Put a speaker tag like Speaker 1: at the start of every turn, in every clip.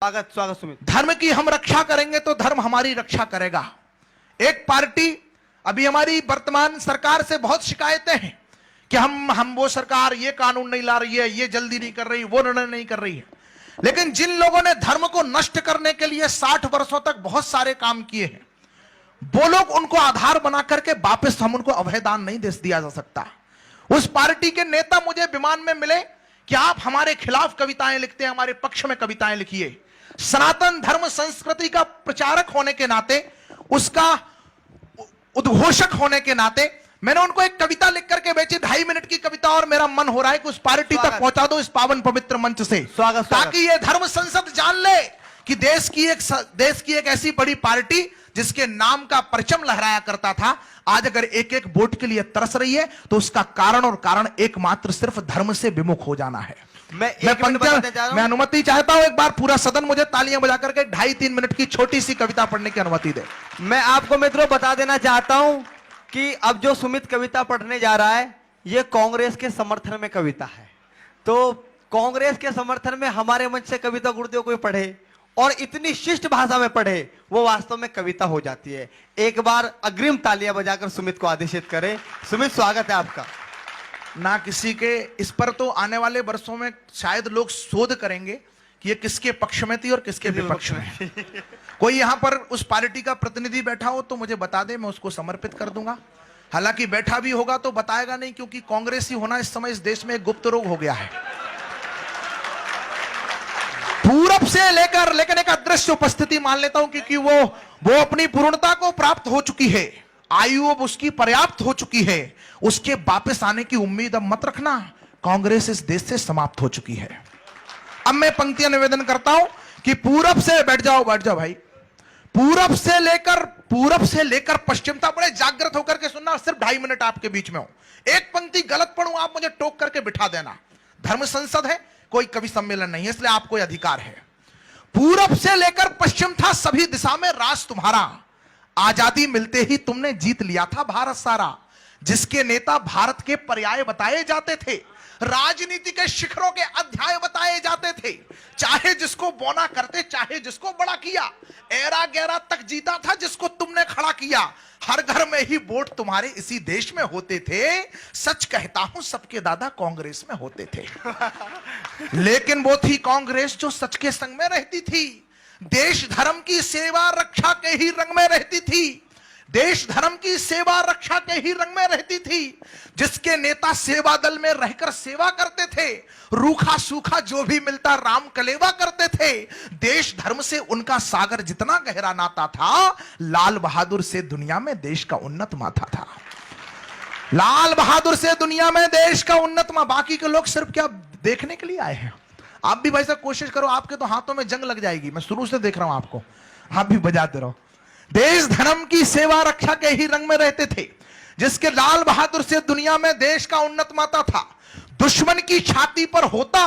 Speaker 1: स्वागत स्वागत सुमित।
Speaker 2: धर्म की हम रक्षा करेंगे तो धर्म हमारी रक्षा करेगा। एक पार्टी अभी हमारी वर्तमान सरकार से बहुत शिकायतें हैं कि हम वो सरकार ये कानून नहीं ला रही है, ये जल्दी नहीं कर रही, वो निर्णय नहीं कर रही है। लेकिन जिन लोगों ने धर्म को नष्ट करने के लिए 60 वर्षों तक बहुत सारे काम किए हैं, वो लोग उनको आधार बना करके वापस हम उनको अभयदान नहीं दे दिया जा सकता। उस पार्टी के नेता मुझे विमान में मिले कि आप हमारे खिलाफ कविताएं लिखते हैं, हमारे पक्ष में कविताएं लिखिए। सनातन धर्म संस्कृति का प्रचारक होने के नाते, उसका उद्घोषक होने के नाते मैंने उनको एक कविता लिख करके बेची, 2.5 मिनट की कविता, और मेरा मन हो रहा है कि उस पार्टी तक पहुंचा दो इस पावन पवित्र मंच से, ताकि ये धर्म संसद जान ले कि देश की एक ऐसी बड़ी पार्टी जिसके नाम का परचम लहराया करता था, आज अगर एक एक वोट के लिए तरस रही है तो उसका कारण एकमात्र सिर्फ धर्म से विमुख हो जाना है। मैं अनुमति चाहता हूं, एक बार पूरा सदन मुझे तालियां बजा करके 2.5-3 मिनट की छोटी सी कविता पढ़ने की अनुमति दे।
Speaker 1: मैं आपको मित्रों बता देना चाहता हूं कि अब जो सुमित कविता पढ़ने जा रहा है ये कांग्रेस के समर्थन में कविता है। तो कांग्रेस के समर्थन में हमारे मंच से कविता गुरुदेव कोई पढ़े और इतनी शिष्ट भाषा में पढ़े, वो वास्तव में कविता हो जाती है। एक बार अग्रिम तालियां बजाकर सुमित को आदेशित करें। सुमित, स्वागत है आपका।
Speaker 2: ना किसी के इस पर तो आने वाले वर्षों में शायद लोग शोध करेंगे कि ये किसके पक्ष में थी और किसके विपक्ष में। कोई यहां पर उस पार्टी का प्रतिनिधि बैठा हो तो मुझे बता दे, मैं उसको समर्पित कर दूंगा। हालांकि बैठा भी होगा तो बताएगा नहीं, क्योंकि कांग्रेसी होना इस समय इस देश में एक गुप्त रोग हो गया है। पूरब से लेकर, लेकिन एक अदृश्य उपस्थिति मान लेता हूं, क्योंकि वो अपनी पूर्णता को प्राप्त हो चुकी है, आयु अब उसकी पर्याप्त हो चुकी है। उसके वापस आने की उम्मीद अब मत रखना, कांग्रेस इस देश से समाप्त हो चुकी है। अब मैं पंक्तियां निवेदन करता हूं कि पूरब से बैठ जाओ भाई, पूरब से लेकर पश्चिम तक, बड़े जागृत होकर के सुनना, सिर्फ 2.5 मिनट आपके बीच में हो। एक पंक्ति गलत पढ़ूं आप मुझे टोक करके बिठा देना। धर्म संसद है, कोई कवि सम्मेलन नहीं है, इसलिए आपको अधिकार है। पूरब से लेकर पश्चिम था सभी दिशा में राज तुम्हारा, आजादी मिलते ही तुमने जीत लिया था भारत सारा। जिसके नेता भारत के पर्याय बताए जाते थे, राजनीति के शिखरों के अध्याय बताए जाते थे, चाहे जिसको बोना करते चाहे जिसको बड़ा किया, एरा गैरा तक जीता था जिसको तुमने खड़ा किया। हर घर में ही वोट तुम्हारे इसी देश में होते थे, सच कहता हूं सबके दादा कांग्रेस में होते थे। लेकिन वो थी कांग्रेस जो सच के संग में रहती थी, देश धर्म की सेवा रक्षा के ही रंग में रहती थी, देश धर्म की सेवा रक्षा के ही रंग में रहती थी, जिसके नेता सेवा दल में रहकर सेवा करते थे, रूखा सूखा जो भी मिलता राम कलेवा करते थे। देश धर्म से उनका सागर जितना गहरा नाता था, लाल बहादुर से दुनिया में देश का उन्नत माथा था। लाल बहादुर से दुनिया में देश का उन्नत मां। बाकी के लोग सिर्फ क्या देखने के लिए आए हैं। आप भी भाई साहब कोशिश करो, आपके तो हाथों में जंग लग जाएगी। मैं शुरू से देख रहा हूं आपको, आप भी बजाते रहो। देश धर्म की सेवा रक्षा के ही रंग में रहते थे, जिसके लाल बहादुर से दुनिया में देश का उन्नत माता था। दुश्मन की छाती पर होता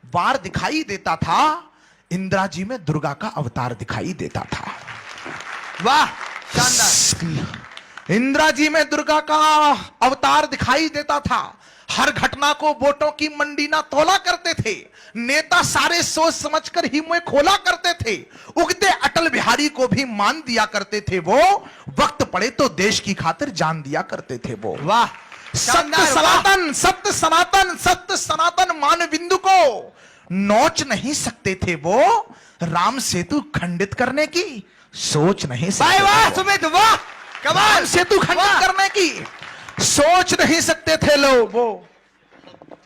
Speaker 2: वार दिखाई देता था, इंदिरा जी में दुर्गा का अवतार दिखाई देता था।
Speaker 1: वाह, शानदार।
Speaker 2: इंदिरा जी में दुर्गा का अवतार दिखाई देता था। हर घटना को वोटों की मंडी ना तोला करते थे, नेता सारे सोच समझकर ही मुंह खोला करते थे। उगते अटल बिहारी को भी मान दिया करते थे वो, वक्त पड़े तो देश की खातिर जान दिया करते थे वो।
Speaker 1: वाह,
Speaker 2: सत्य सनातन, सत्य सनातन, सत्य सनातन मान बिंदु को नोच नहीं सकते थे वो, राम सेतु खंडित करने की सोच नहीं सकते।
Speaker 1: वाह सुमित, वाह,
Speaker 2: कमाल। सेतु खंडित करने की सोच नहीं सकते थे लोग। वो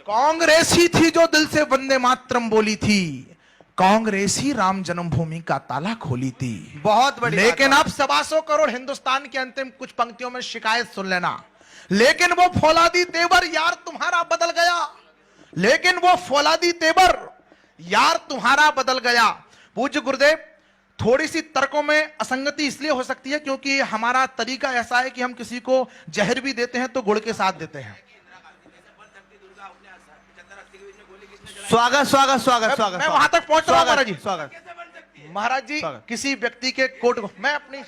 Speaker 2: कांग्रेस ही थी जो दिल से वंदे मातरम बोली थी, कांग्रेस ही राम जन्मभूमि का ताला खोली थी।
Speaker 1: बहुत बड़ी।
Speaker 2: लेकिन अब 125 करोड़ हिंदुस्तान की अंतिम कुछ पंक्तियों में शिकायत सुन लेना। लेकिन वो फौलादी तेवर यार तुम्हारा बदल गया, लेकिन वो फौलादी तेवर यार तुम्हारा बदल गया। पूज्य गुरुदेव, थोड़ी सी तर्कों में असंगति इसलिए हो सकती है क्योंकि हमारा तरीका ऐसा है कि हम किसी को जहर भी देते हैं तो गुड़ के साथ देते हैं।
Speaker 1: स्वागत स्वागत स्वागत स्वागत।
Speaker 2: मैं वहां तक पहुंच रहा हूं महाराज जी।
Speaker 1: स्वागत
Speaker 2: महाराज जी, किसी व्यक्ति के कोर्ट को मैं अपनी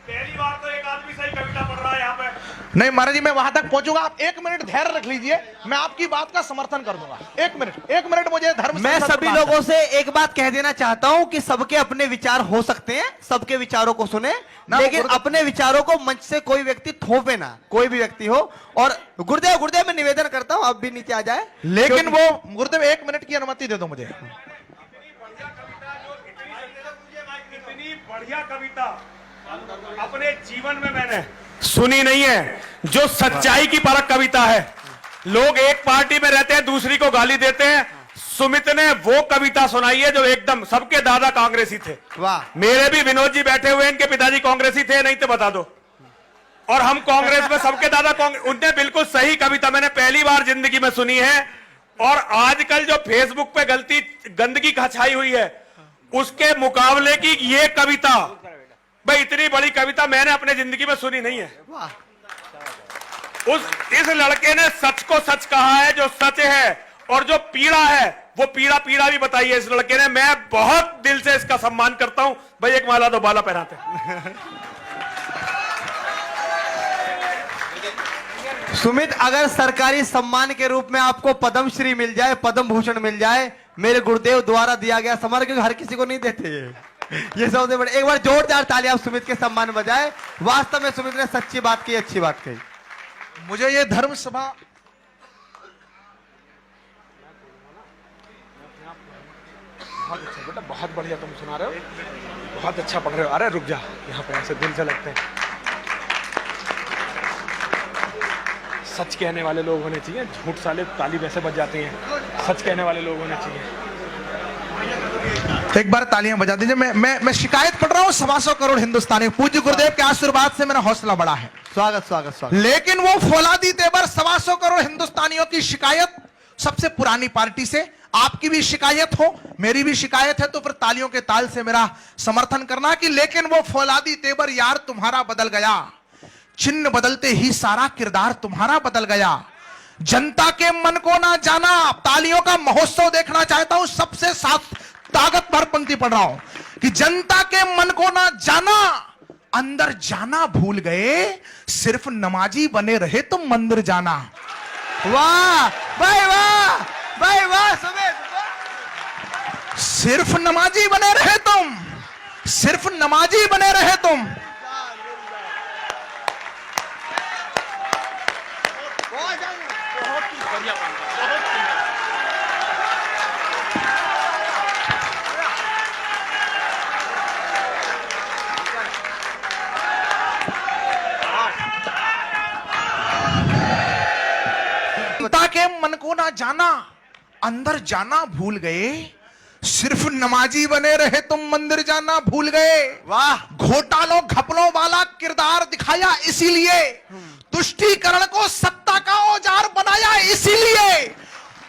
Speaker 3: पहली बार तो एक आदमी सही कविता पढ़ रहा है यहाँ पे।
Speaker 2: नहीं महाराज जी, मैं वहां तक पहुंचूंगा। आप 1 मिनट धैर्य रख लीजिए, मैं आपकी बात का समर्थन कर दूंगा। 1 मिनट मुझे धर्म
Speaker 1: मैं
Speaker 2: संसद
Speaker 1: सभी
Speaker 2: प्रदान
Speaker 1: लोगों से एक बात कह देना चाहता हूं कि सबके अपने विचार हो सकते हैं, सबके विचारों को सुने,
Speaker 2: ना,
Speaker 1: लेकिन
Speaker 2: गुरुदेव-
Speaker 1: अपने विचारों को मंच से कोई व्यक्ति थोपे ना, कोई भी व्यक्ति हो। और गुरुदेव मैं निवेदन करता हूं अब भी नीचे आ जाए,
Speaker 2: लेकिन वो गुरुदेव 1 मिनट की अनुमति दे दो मुझे।
Speaker 3: इतनी बढ़िया कविता अपने जीवन में मैंने सुनी नहीं है, जो सच्चाई की परख कविता है। लोग एक पार्टी में रहते हैं, दूसरी को गाली देते हैं। सुमित ने वो कविता सुनाई है जो एकदम, सबके दादा कांग्रेसी थे।
Speaker 1: वाह।
Speaker 3: मेरे भी विनोद जी बैठे हुए, इनके पिताजी कांग्रेसी थे, नहीं तो बता दो। और हम कांग्रेस में, सबके दादा कांग्रेस। उनने बिल्कुल सही कविता मैंने पहली बार जिंदगी में सुनी है। और आजकल जो फेसबुक पे गंदगी छाई हुई है, उसके मुकाबले की ये कविता, भाई इतनी बड़ी कविता मैंने अपने जिंदगी में सुनी नहीं है। इस लड़के ने सच को सच कहा है, जो सच है, और जो पीड़ा है वो पीड़ा भी बताई है इस लड़के ने। मैं बहुत दिल से इसका सम्मान करता हूं। भाई एक माला दो, बाला पहनाते हैं।
Speaker 1: सुमित, अगर सरकारी सम्मान के रूप में आपको पद्मश्री मिल जाए, पद्म भूषण मिल जाए, मेरे गुरुदेव द्वारा दिया गया सम्मान, क्योंकि हर किसी को नहीं देते ये सबसे बड़े। एक बार जोरदार तालियां आप सुमित के सम्मान बजाए। वास्तव में सुमित ने सच्ची बात की, अच्छी बात कही।
Speaker 2: मुझे ये धर्म सभा
Speaker 3: बहुत अच्छा बेटा, बहुत बढ़िया तुम सुना रहे हो, बहुत अच्छा पढ़ रहे हो। अरे रुक जा, यहाँ पे ऐसे दिल से लगते हैं। सच कहने वाले लोग होने चाहिए, झूठ साले ताली वैसे बज जाती हैं। सच कहने वाले लोग होने चाहिए।
Speaker 2: एक बार तालियां बजा दीजिए। मैं शिकायत पढ़ रहा हूं 125 करोड़ हिंदुस्तानी। पूज्य गुरुदेव के आशीर्वाद से मेरा हौसला बढ़ा है।
Speaker 1: स्वागत।
Speaker 2: लेकिन वो फौलादी तेवर 125 करोड़ हिंदुस्तानियों की शिकायत सबसे पुरानी पार्टी से, आपकी भी शिकायत हो, मेरी भी शिकायत है, तो फिर तालियों के ताल से मेरा समर्थन करना कि लेकिन वो फौलादी तेवर यार तुम्हारा बदल गया। चिन्ह बदलते ही सारा किरदार तुम्हारा बदल गया। जनता के मन को ना जाना। तालियों का महोत्सव देखना चाहता हूं। सबसे साथ ताकत भर पंक्ति पढ़ रहा हूं कि जनता के मन को ना जाना, अंदर जाना भूल गए, सिर्फ नमाजी बने रहे तुम मंदिर जाना।
Speaker 1: वाह भाई वाह सुमित।
Speaker 2: सिर्फ नमाजी बने रहे तुम, सिर्फ नमाजी बने रहे तुम। जनता के मन को ना जाना, अंदर जाना भूल गए, सिर्फ नमाजी बने रहे तुम मंदिर जाना भूल गए।
Speaker 1: वाह।
Speaker 2: घोटालों घपलों वाला किरदार दिखाया इसीलिए, तुष्टीकरण को सत्ता का औजार बनाया इसीलिए।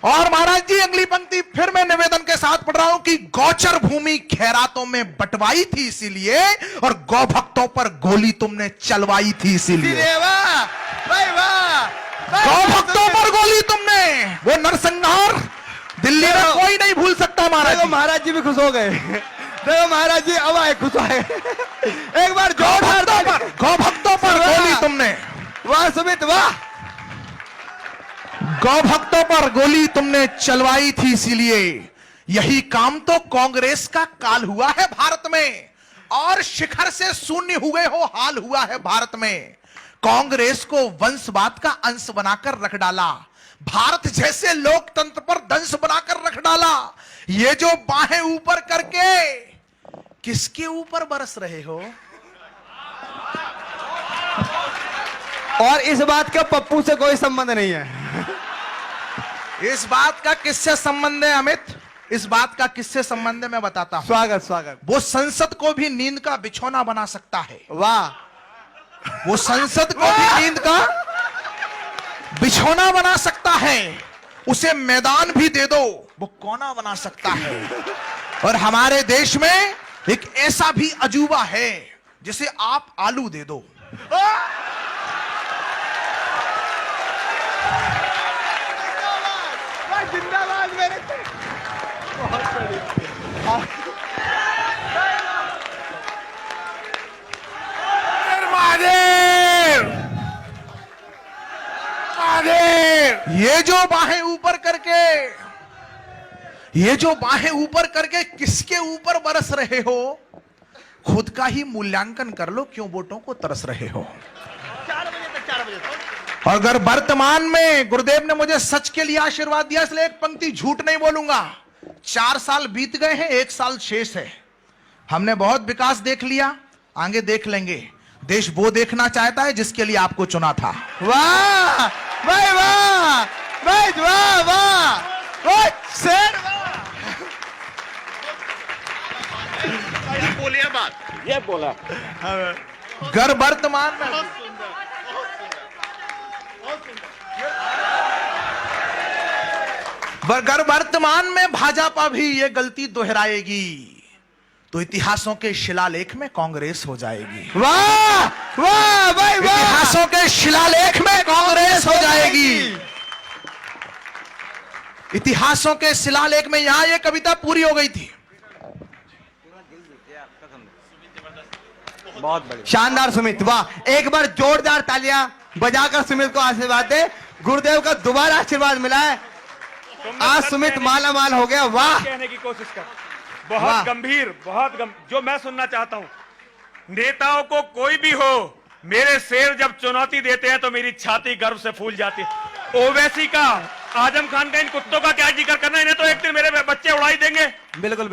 Speaker 2: और महाराज जी अगली पंक्ति फिर मैं निवेदन के साथ पढ़ रहा हूं कि गौचर भूमि खैरातों में बंटवाई थी इसीलिए, और गौ भक्तों पर गोली तुमने चलवाई थी इसीलिए।
Speaker 1: वाह भाई वाह।
Speaker 2: गौ भक्तों पर गोली तुमने, वो नरसंहार दिल्ली में कोई नहीं भूल सकता महाराज
Speaker 1: देखो
Speaker 2: जी।
Speaker 1: महाराज जी भी खुश हो गए। देखो महाराज जी अब आए, खुश आए। एक बार
Speaker 2: गौ भक्तों पर गोली तुमने,
Speaker 1: वाह सुमित वाह।
Speaker 2: गौ भक्तों पर गोली तुमने चलवाई थी इसीलिए। यही काम तो कांग्रेस का काल हुआ है भारत में, और शिखर से शून्य हुए हो हाल हुआ है भारत में। कांग्रेस को वंशवाद का अंश बनाकर रख डाला, भारत जैसे लोकतंत्र पर दंश बनाकर रख डाला। ये जो बाहें ऊपर करके किसके ऊपर बरस रहे हो?
Speaker 1: और इस बात का पप्पू से कोई संबंध नहीं है।
Speaker 2: इस बात का किससे संबंध है अमित? इस बात का किससे संबंध है मैं बताता हूं।
Speaker 1: स्वागत।
Speaker 2: वो संसद को भी नींद का बिछौना बना सकता है।
Speaker 1: वाह।
Speaker 2: वो संसद को भी नींद का बिछौना बना सकता है। उसे मैदान भी दे दो, वो कोना बना सकता है। और हमारे देश में एक ऐसा भी अजूबा है जिसे आप आलू दे दो,
Speaker 1: जिंदाबाद मेरे।
Speaker 2: ये जो बाहें ऊपर करके किसके ऊपर बरस रहे हो, खुद का ही मूल्यांकन कर लो, क्यों वोटों को तरस रहे हो।
Speaker 4: 4 बजे तक।
Speaker 2: और अगर वर्तमान में गुरुदेव ने मुझे सच के लिए आशीर्वाद दिया, इसलिए एक पंक्ति झूठ नहीं बोलूंगा। 4 साल बीत गए हैं, 1 साल शेष है। हमने बहुत विकास देख लिया, आगे देख लेंगे। देश वो देखना चाहता है जिसके लिए आपको चुना था।
Speaker 1: वाह भाई, वाह भाई, वाह वाह वाह, शेर वाह।
Speaker 4: ये बोलिए बात, ये बोला।
Speaker 2: अगर वर्तमान में अगर वर्तमान में भाजपा भी ये गलती दोहराएगी तो इतिहासों के शिलालेख में कांग्रेस हो जाएगी।
Speaker 1: वाह वाह भाई, वाह।
Speaker 2: इतिहासों के शिलालेख में कांग्रेस हो जाएगी। इतिहासों के शिलालेख में यहां ये कविता पूरी हो गई थी।
Speaker 1: बहुत बढ़िया, शानदार सुमित, वाह। एक बार जोरदार तालियां बजाकर सुमित को आशीर्वाद दे। गुरुदेव का दोबारा आशीर्वाद मिला है, आज सुमित माला माल हो गया। वाह,
Speaker 3: कहने की कोशिश कर,
Speaker 1: वाह।
Speaker 3: बहुत गंभीर, जो मैं सुनना चाहता हूं, नेताओं को कोई भी हो, मेरे शेर जब चुनौती देते हैं तो मेरी छाती गर्व से फूल जाती है। ओवैसी का, आजम खान का, इन कुत्तों का क्या जिक्र करना, इन्हें तो एक दिन मेरे बच्चे उड़ा ही देंगे।
Speaker 1: बिल्कुल।